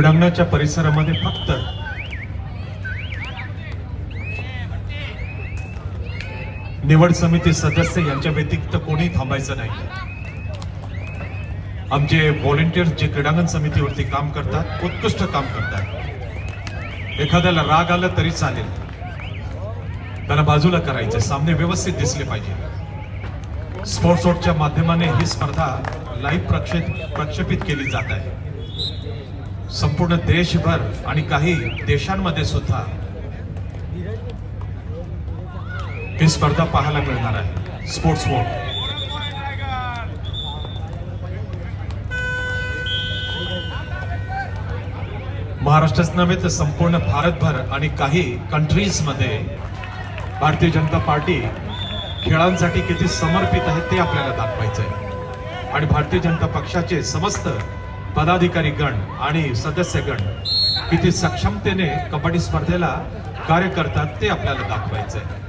क्रीडांगणाच्या परिसरामध्ये फक्त निवड समिती सदस्य यांच्या व्यतिरिक्त कोणी थांबायचं नाही। आमचे व्हॉलंटियर्स जे क्रीडांगण समितीवरती काम करतात उत्कृष्ट काम करतात। एखाद्याला राग आला तरी चालेल, त्यांना बाजूला करायचं, सामने व्यवस्थित दिसले पाहिजे। स्पोर्ट्स वोटच्या माध्यमाने ही स्पर्धा लाईव्ह प्रक्षेपित केली जात आहे। संपूर्ण देशभर आणि काही देशांमध्ये सुद्धा ही स्पर्धा पाहायला मिळणार आहे। स्पोर्ट्स वोट महाराष्ट्रात नव्हे तर संपूर्ण भारतभर आणि काही कंट्रीज मध्ये भारतीय जनता पार्टी खेळांसाठी किती समर्पित आहे ते आपल्याला दाखवायचं आहे। आणि भारतीय जनता पक्षाचे समस्त पदाधिकारी गण आणि सदस्य गण किती सक्षमतेने कबड्डी स्पर्धेला कार्य करतात ते आपल्याला दाखवायचं आहे।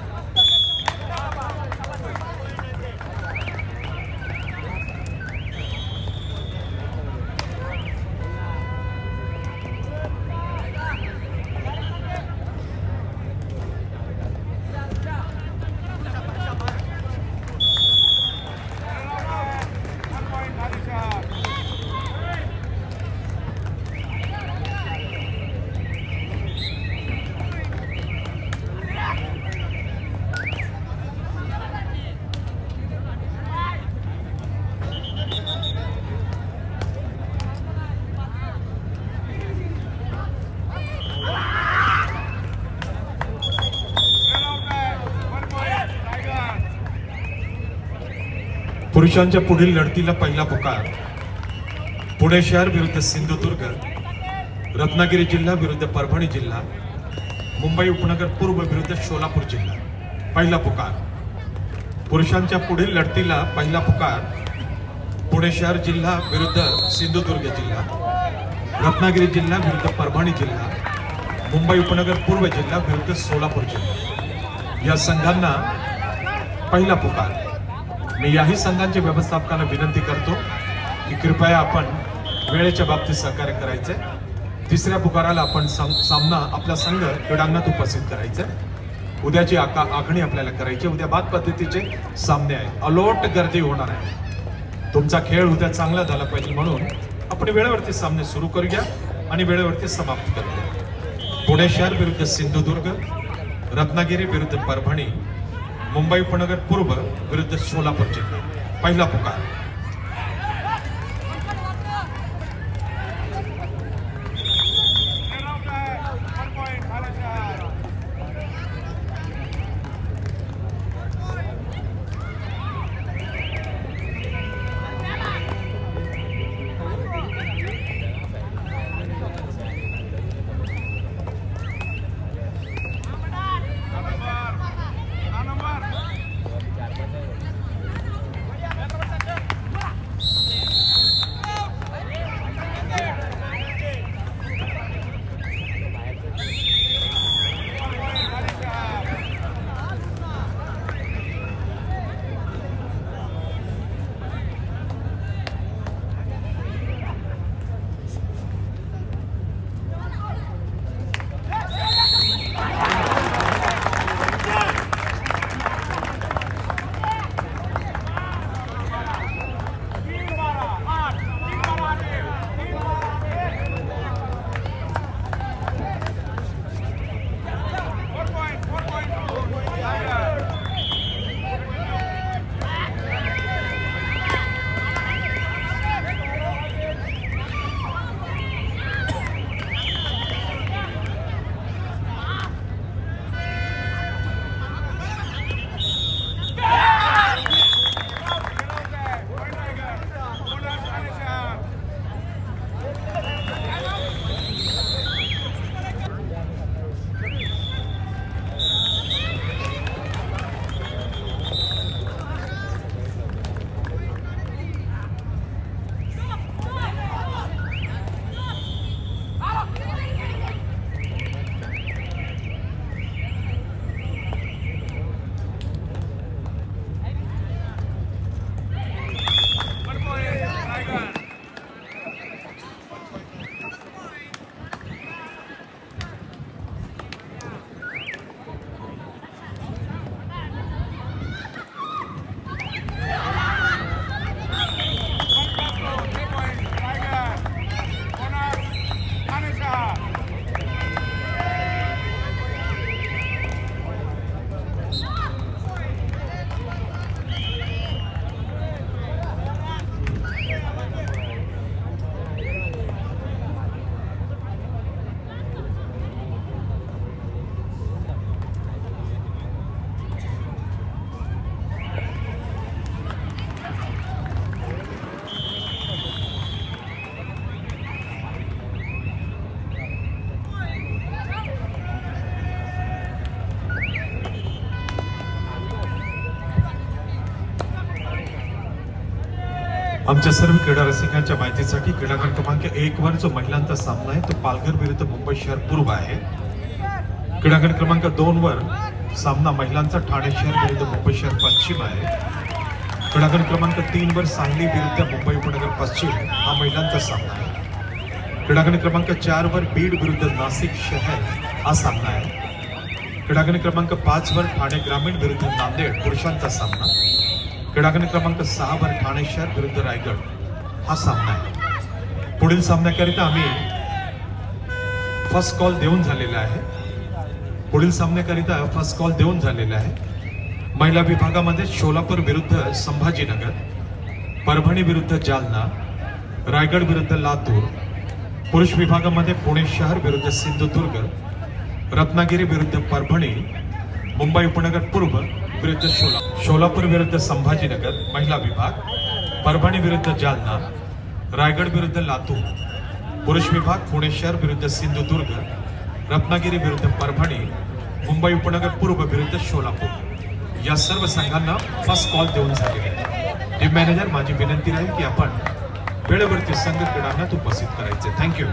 पुरुषांच्या पुढील लढतीला पहिला पुकार पुणे शहर विरुद्ध सिंधुदुर्ग, रत्नागिरी जिल्हा विरुद्ध परभणी जिल्हा, मुंबई उपनगर पूर्व विरुद्ध सोलापूर जिल्हा। पहिला पुकार पुरुषांच्या पुढील लढतीला पहिला पुकार पुणे शहर जिल्हा विरुद्ध सिंधुदुर्ग जिल्हा, रत्नागिरी जिल्हा विरुद्ध परभणी जिल्हा, मुंबई उपनगर पूर्व जिल्हा विरुद्ध सोलापूर जिल्हा या संघांना पहिला पुकार। मी याही संघांच्या व्यवस्थापकांना विनंती करतो की कृपया आपण वेळेच्या बाबतीत सहकार्य करायचे। तिसऱ्या पुकाराला आपण सामना आपला संघ क्रीडांगणात उपस्थित करायचा। उद्याची आखणी आपल्याला करायची। उद्या बाद पद्धतीचे सामने आहे, अलोट गर्दी होणार आहे। तुमचा खेळ उद्या चांगला झाला पाहिजे म्हणून आपण वेळेवरती सामने सुरू करूया आणि वेळेवरती समाप्त करूया। पुणे शहर विरुद्ध सिंधुदुर्ग, रत्नागिरी विरुद्ध परभणी, मुंबई उपनगर पूर्व विरुद्ध सोलापूर जिल्हा। पहिला पुकार आमच्या सर्व क्रीडा रसिकांच्या माहितीसाठी क्रीडांगण क्रमांक 1 वर जो महिलांचा सामना आहे तो पालघर विरुद्ध मुंबई शहर पूर्व आहे। क्रीडांगण क्रमांक 2 वर सामना महिलांचा ठाणे शहर विरुद्ध मुंबई शहर पश्चिम आहे। क्रीडांगण क्रमांक 3 वर सांगली विरुद्ध मुंबई उपनगर पश्चिम हा महिलांचा सामना आहे। क्रीडांगण क्रमांक 4 वर बीड विरुद्ध नाशिक शहर हा सामना आहे। क्रीडांगण क्रमांक 5 वर ठाणे ग्रामीण विरुद्ध नांदेड पुरुषांचा सामना। क्रीडांगण क्रमांक 6 वर ठाणे शहर विरुद्ध रायगड हा सामना आहे। पुढील सामन्याकरिता आम्ही फर्स्ट कॉल देऊन झालेला आहे। पुढील सामन्याकरिता फर्स्ट कॉल देऊन झालेला आहे। महिला विभागामध्ये सोलापूर विरुद्ध संभाजीनगर, परभणी विरुद्ध जालना, रायगड विरुद्ध लातूर। पुरुष विभागामध्ये पुणे शहर विरुद्ध सिंधुदुर्ग, रत्नागिरी विरुद्ध परभणी, मुंबई उपनगर पूर्व विरुद्ध सोलापूर विरुद्ध संभाजीनगर महिला विभाग, परभणी विरुद्ध जालना, रायगड विरुद्ध लातूर। पुरुष विभाग पुणे शहर विरुद्ध सिंधुदुर्ग, रत्नागिरी विरुद्ध परभणी, मुंबई उपनगर पूर्व विरुद्ध सोलापूर या सर्व संघांना फर्स्ट कॉल देऊन झालेले आहे। टीम मॅनेजर, माझी विनंती राहील की आपण वेळेवरती संघ क्रीडांगणात उपस्थित करायचे। थँक्यू।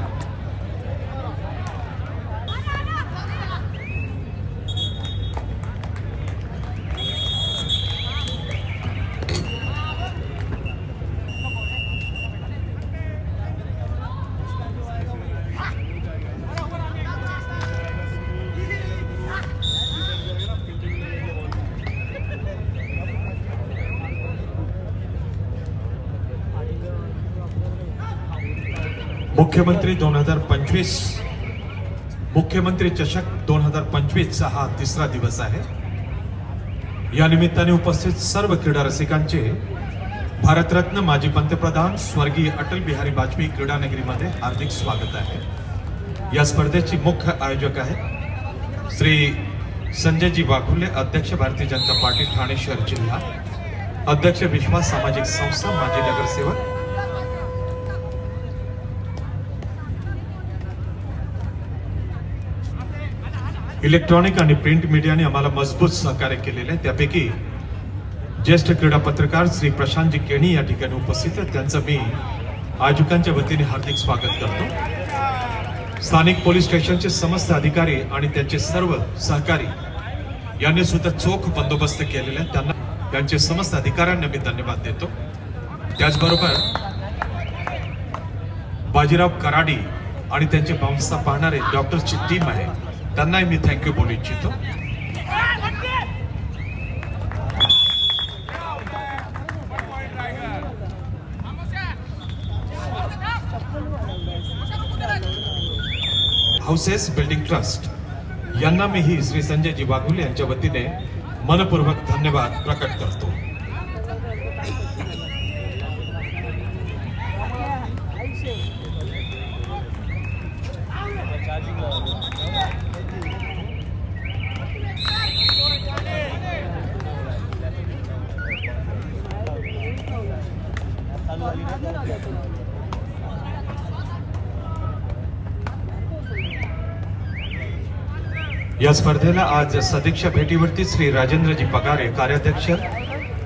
मुख्यमंत्री 2025 मुख्यमंत्री चषक 2025 हा तिसरा दिवस आहे। या निमित्ताने उपस्थित सर्व क्रीडा रसिकांचे भारतरत्न माजी पंतप्रधान स्वर्गीय अटल बिहारी वाजपेयी क्रीडा नगरीमध्ये हार्दिक स्वागत आहे। या स्पर्धेचे मुख्य आयोजक आहे श्री संजयजी वाघुले, अध्यक्ष भारतीय जनता पार्टी ठाणे शहर जिल्हा, अध्यक्ष विश्वास सामाजिक संस्था, माजी नगरसेवक। इलेक्ट्रॉनिक आणि प्रिंट मीडियाने आम्हाला मजबूत सहकार्य केलेले आहे। त्यापैकी ज्येष्ठ क्रीडा पत्रकार श्री प्रशांतजी केणी या ठिकाणी उपस्थित आहेत, त्यांचं मी आयोजकांच्या वतीने हार्दिक स्वागत करतो। स्थानिक पोलीस स्टेशनचे समस्त अधिकारी आणि त्यांचे सर्व सहकारी यांनी सुद्धा चोख बंदोबस्त केलेला आहे, त्यांना त्यांचे समस्त अधिकाऱ्यांना मी धन्यवाद देतो। त्याचबरोबर बाजीराव कराडी आणि त्यांचे बाउन्सचा पाहणारे डॉक्टरची टीम आहे, त्यांनाही मी थँक्यू बोलू इच्छितो। हाऊसेस बिल्डिंग ट्रस्ट यांना मी ही श्री संजयजी वाघुले यांच्या वतीने मनपूर्वक धन्यवाद प्रकट करतो। या स्पर्धेला आज सदिच्छा भेटीवरती श्री राजेंद्रजी पगारे, कार्याध्यक्ष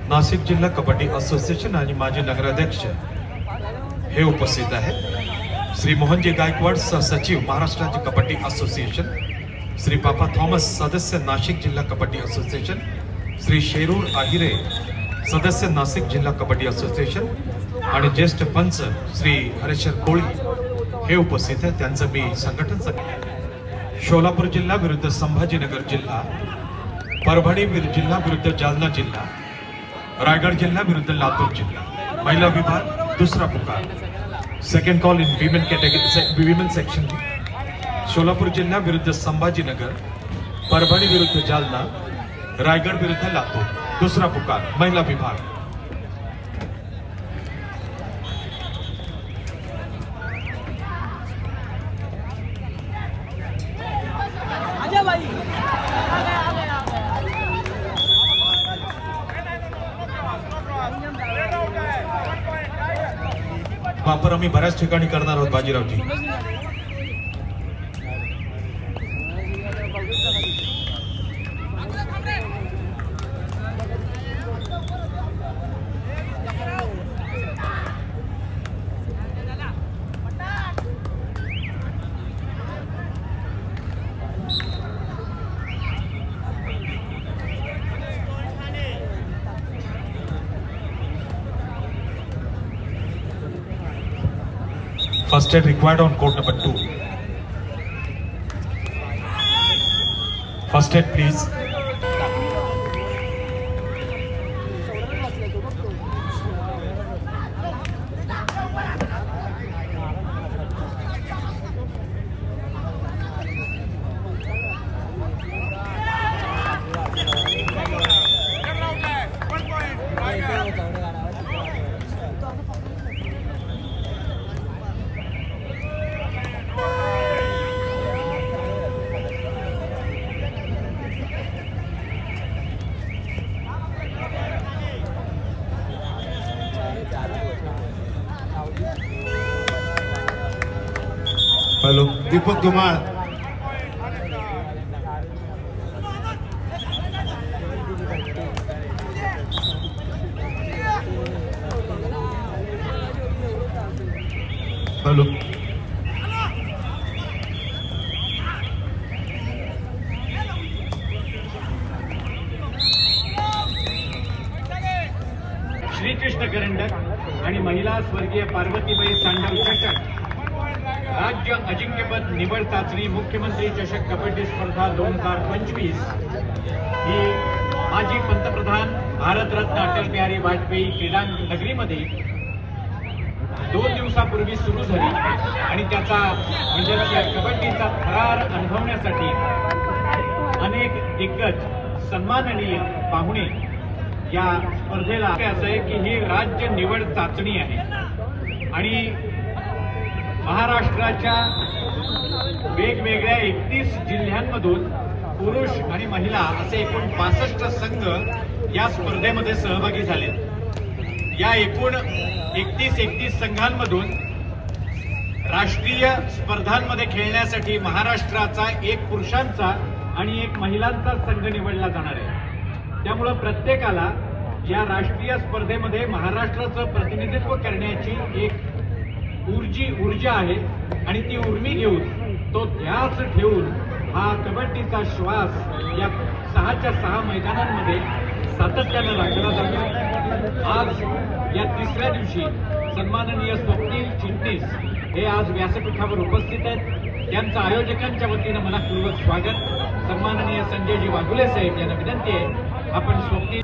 नाशिक जिल्हा कबड्डी असोसिएशन आणि माजी नगराध्यक्ष हे उपस्थित आहेत। श्री मोहनजी गायकवाड, सहसचिव महाराष्ट्र राज्य कबड्डी असोसिएशन, श्री पापा थॉमस, सदस्य नाशिक जिल्हा कबड्डी असोसिएशन, श्री शेरूर आहिरे, सदस्य नाशिक जिल्हा कबड्डी असोसिएशन आणि ज्येष्ठ पंच श्री हरेश्वर कोळी हे उपस्थित आहेत, त्यांचं मी संघटन। सोलापूर जिल्हा विरुद्ध संभाजीनगर जिल्हा, परभणी जिल्हा विरुद्ध जालना जिल्हा, रायगड जिल्हा विरुद्ध लातूर जिल्हा। महिला विभाग दूसरा पुकार, second call in women category women section. Solapur जिल्हा विरुद्ध संभाजीनगर, परभणी विरुद्ध जालना, रायगड विरुद्ध लातूर दूसरा पुकार महिला विभाग। वापर आम्ही बऱ्याच ठिकाणी करणार आहोत बाजीरावजी। First aid required on court number 2. First aid, please. Hello Deepak Dhumal hello Shrikrishna करंडक आणि महिला स्वर्गीय पार्वतीबाई सांडव चषक राज्य अजिंक्यपद निवड चाचणी मुख्यमंत्री चषक कबड्डी स्पर्धा 2025 ही माजी पंतप्रधान भारतरत्न अटल बिहारी वाजपेयी क्रीडा नगरीमध्ये 2 दिवसापूर्वी सुरू झाली आणि त्याचा म्हणजे कबड्डीचा थरार अनुभवण्यासाठी अनेक दिग्गज सन्माननीय पाहुणे या स्पर्धेला असं आहे की ही राज्य निवड चाचणी आहे आणि महाराष्ट्राच्या वेगवेगळ्या 31 जिल्ह्यांमधून पुरुष आणि महिला असे एकूण 62 संघ या स्पर्धेमध्ये सहभागी झाले। या एकूण 31 संघांमधून राष्ट्रीय स्पर्धांमध्ये खेळण्यासाठी महाराष्ट्राचा एक पुरुषांचा आणि एक महिलांचा संघ निवडला जाणार आहे। त्यामुळे प्रत्येकाला या राष्ट्रीय स्पर्धेमध्ये महाराष्ट्राचं प्रतिनिधित्व करण्याची एक ऊर्जा आहे आणि ती उर्मी घेऊन तो ध्यास ठेवून हा कबड्डीचा श्वास या 6च्या 6 मैदानांमध्ये सातत्याने राखला जातो। आज या 3ऱ्या दिवशी सन्माननीय स्वप्नील चिटणीस हे आज व्यासपीठावर उपस्थित आहेत। त्यांचं आयोजकांच्या वतीनं मनपूर्वक स्वागत। सन्माननीय संजयजी वाघुले साहेब यांना विनंती आहे आपण स्वप्नील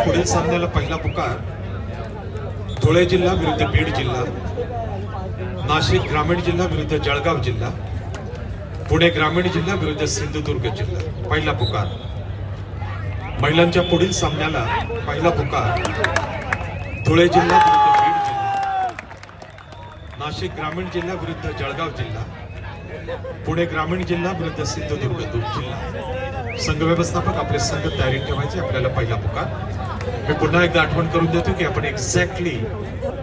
पुढील सामन्याला पहिला पुकार धुळे जिल्हा विरुद्ध बीड जिल्हा, नाशिक ग्रामीण जिल्हा विरुद्ध जळगाव जिल्हा, पुणे ग्रामीण जिल्हा विरुद्ध सिंधुदुर्ग जिल्हा। पहिला पुकार महिलांच्या पुढील सामन्याला पहिला पुकार धुळे जिल्हा विरुद्ध बीड जिल्हा, नाशिक ग्रामीण जिल्हा विरुद्ध जळगाव जिल्हा, पुणे ग्रामीण जिल्हा विरुद्ध सिंधुदुर्ग जिल्हा। संघ व्यवस्थापक आपले संघ तयारीत ठेवायचे। आपल्याला पहिला पुकार मी पुन्हा एकदा आठवण करून देतो की आपण एक्झॅक्टली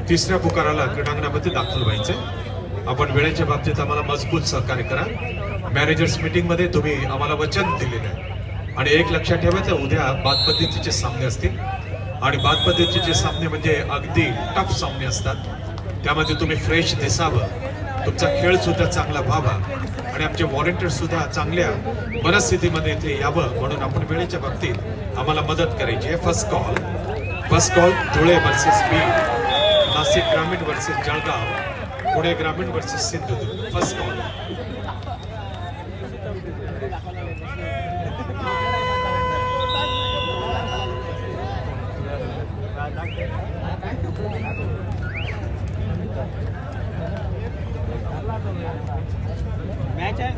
तिसऱ्या पुकाराला क्रीडांगणामध्ये दाखल व्हायचंय। आपण वेळेच्या बाबतीत आम्हाला मजबूत सहकार्य करा। मॅनेजर्स मीटिंग मध्ये तुम्ही आम्हाला वचन दिलेलं आहे आणि एक लक्षात ठेवायचं, उद्या बाद पद्धतीचे सामने असतील आणि बाद पद्धतीचे सामने म्हणजे अगदी टफ सामने असतात। त्यामध्ये तुम्ही फ्रेश दिसावं, तुमचा खेळ सुद्धा चांगला व्हावा आणि आमचे व्हॉलंटियर सुद्धा चांगल्या मनस्थितीमध्ये इथे यावं म्हणून आपण वेळेच्या बाबतीत आम्हाला मदत करायची आहे। First call Dhule versus Beed, Nashik ग्रामीण वर्सेस जळगाव, पुणे ग्रामीण versus Sindhudurg. First call match है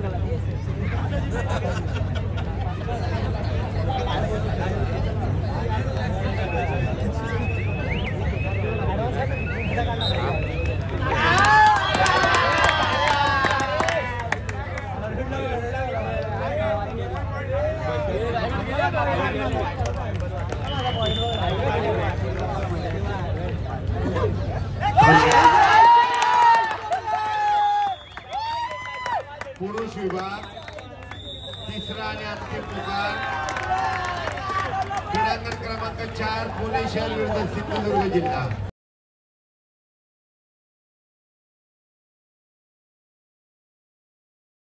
पुरुष विभाग तिसरा आणि अंतिम पुकार क्रीडांगण क्रमांक 4 पुणे शहर विरुद्ध सिंधुदुर्ग जिल्हा।